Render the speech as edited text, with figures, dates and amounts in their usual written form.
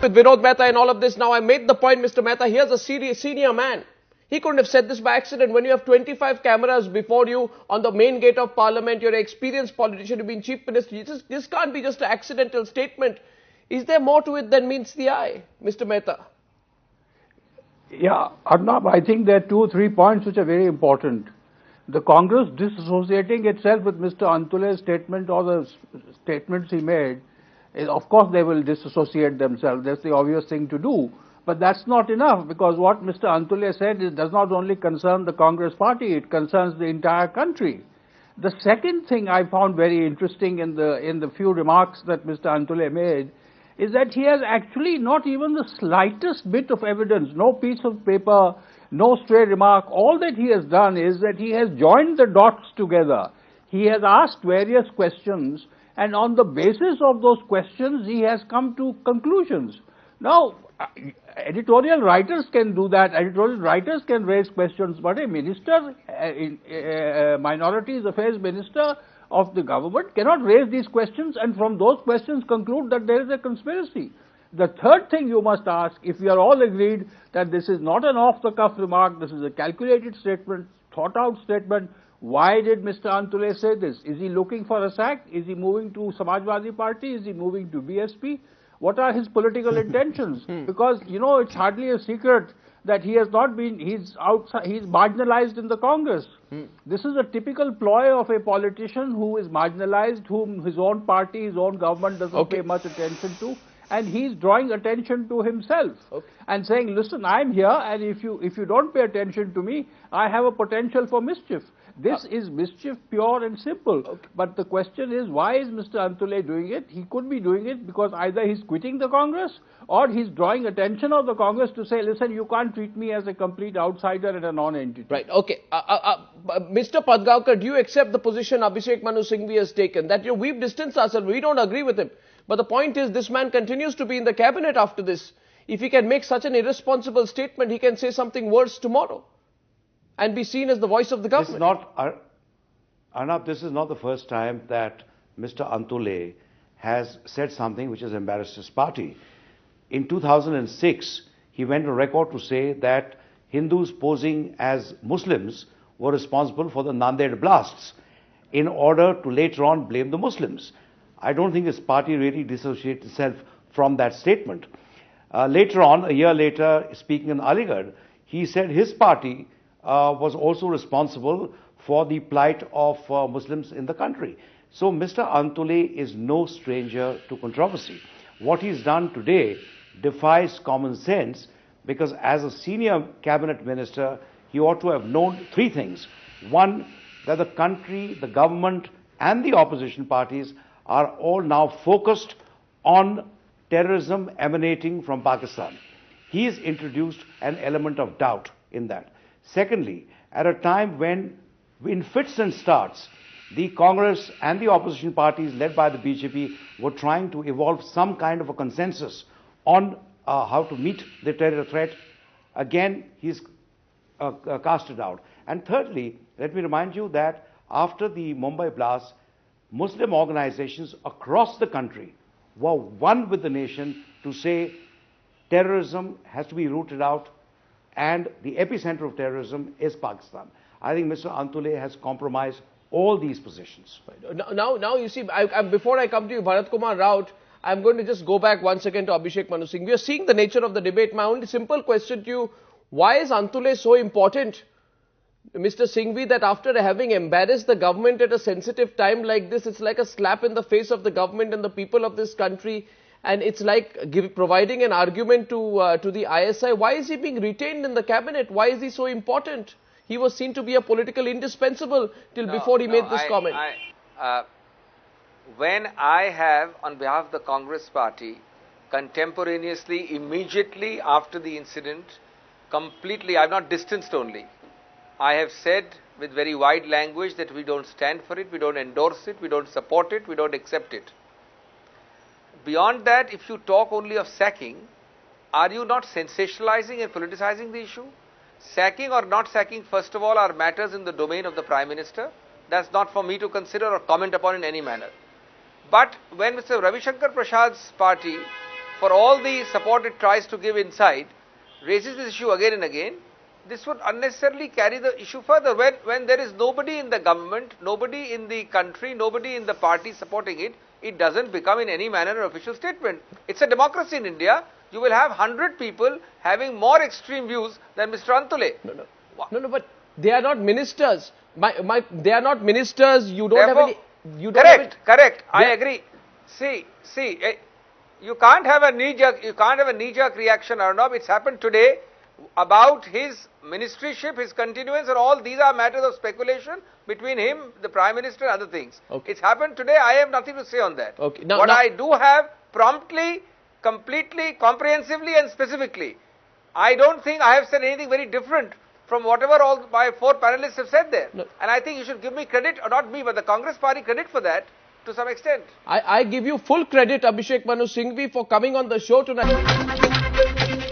with Vinod Mehta and all of this. Now, I made the point, Mr. Mehta, here's a senior man. He couldn't have said this by accident. When you have 25 cameras before you on the main gate of Parliament, you're an experienced politician, you've been Chief Minister. This can't be just an accidental statement. Is there more to it than meets the eye, Mr. Mehta? Yeah, Arnab, I think there are 2 or 3 points which are very important. The Congress disassociating itself with Mr. Antulay's statement or the statements he made, of course they will disassociate themselves. That's the obvious thing to do. But that's not enough, because what Mr. Antulay said does not only concern the Congress party, it concerns the entire country. The second thing I found very interesting in the few remarks that Mr. Antulay made is that he has actually not even the slightest bit of evidence, no piece of paper, no stray remark. All that he has done is that he has joined the dots together. He has asked various questions, and on the basis of those questions, he has come to conclusions. Now, editorial writers can do that. Editorial writers can raise questions, but a minister, minorities affairs minister of the government cannot raise these questions and from those questions conclude that there is a conspiracy. The third thing you must ask, if we are all agreed that this is not an off-the-cuff remark, this is a calculated statement, thought-out statement, why did Mr. Antulay say this? Is he looking for a sack? Is he moving to Samajwadi Party? Is he moving to BSP? What are his political intentions? Because, you know, it's hardly a secret that he has not been, he's marginalized in the Congress. This is a typical ploy of a politician who is marginalized, whom his own party, his own government doesn't pay much attention to, and he's drawing attention to himself and saying, listen, I'm here, and if you don't pay attention to me, I have a potential for mischief. This is mischief, pure and simple. But the question is, why is Mr. Antulay doing it? He could be doing it because either he's quitting the Congress or he's drawing attention of the Congress to say, listen, you can't treat me as a complete outsider and a non-entity. Right, okay. Mr. Padgaonkar, do you accept the position Abhishek Manu Singhvi has taken? That we've distanced ourselves, we don't agree with him. But the point is, this man continues to be in the cabinet after this. If he can make such an irresponsible statement, he can say something worse tomorrow and be seen as the voice of the government. Arnab, this is not the first time that Mr. Antulay has said something which has embarrassed his party. In 2006, he went on record to say that Hindus posing as Muslims were responsible for the Nanded blasts in order to later on blame the Muslims. I don't think his party really dissociates itself from that statement. Later on, a year later, speaking in Aligarh, he said his party was also responsible for the plight of Muslims in the country. So Mr. Antulay is no stranger to controversy. What he's done today defies common sense, because as a senior cabinet minister, he ought to have known 3 things. One, that the country, the government and the opposition parties are all now focused on terrorism emanating from Pakistan. He has introduced an element of doubt in that. Secondly, at a time when, in fits and starts, the Congress and the opposition parties led by the BJP were trying to evolve some kind of a consensus on how to meet the terror threat, again, he's cast it out. And thirdly, let me remind you that after the Mumbai blast, Muslim organizations across the country were one with the nation to say terrorism has to be rooted out, and the epicenter of terrorism is Pakistan. I think Mr. Antulay has compromised all these positions. Now you see, before I come to you, Bharat Kumar Raut, I'm going to just go back once again to Abhishek Manu Singh. We are seeing the nature of the debate. My only simple question to you, why is Antulay so important, Mr. Singhvi, that after having embarrassed the government at a sensitive time like this, it's like a slap in the face of the government and the people of this country, and it's like providing an argument to the ISI. Why is he being retained in the cabinet? Why is he so important? He was seen to be a political indispensable till before he made this comment. When I have, on behalf of the Congress party, contemporaneously, immediately after the incident, completely, I have not distanced only. I have said with very wide language that we don't stand for it, we don't endorse it, we don't support it, we don't accept it. Beyond that, if you talk only of sacking, are you not sensationalizing and politicizing the issue? Sacking or not sacking, first of all, are matters in the domain of the Prime Minister. That's not for me to consider or comment upon in any manner. But when Mr. Ravi Shankar Prasad's party for all the support it tries to give inside, raises this issue again and again, this would unnecessarily carry the issue further. When there is nobody in the government, nobody in the country, nobody in the party supporting it, it doesn't become in any manner an official statement. It's a democracy in India. You will have 100 people having more extreme views than Mr. Antulay. No, but they are not ministers. They are not ministers. You don't Therefore, have any. You don't have any, correct. I agree. See, you can't have a knee-jerk reaction, Arnab. It's happened today about his ministryship, his continuance, and all these are matters of speculation between him, the Prime Minister, and other things. Okay. It's happened today. I have nothing to say on that. Okay. What I do have promptly, completely, comprehensively, and specifically, I don't think I have said anything very different from whatever all my 4 panelists have said there. No. And I think you should give me credit, or not me, but the Congress party credit for that to some extent. I give you full credit, Abhishek Manu Singhvi, for coming on the show tonight.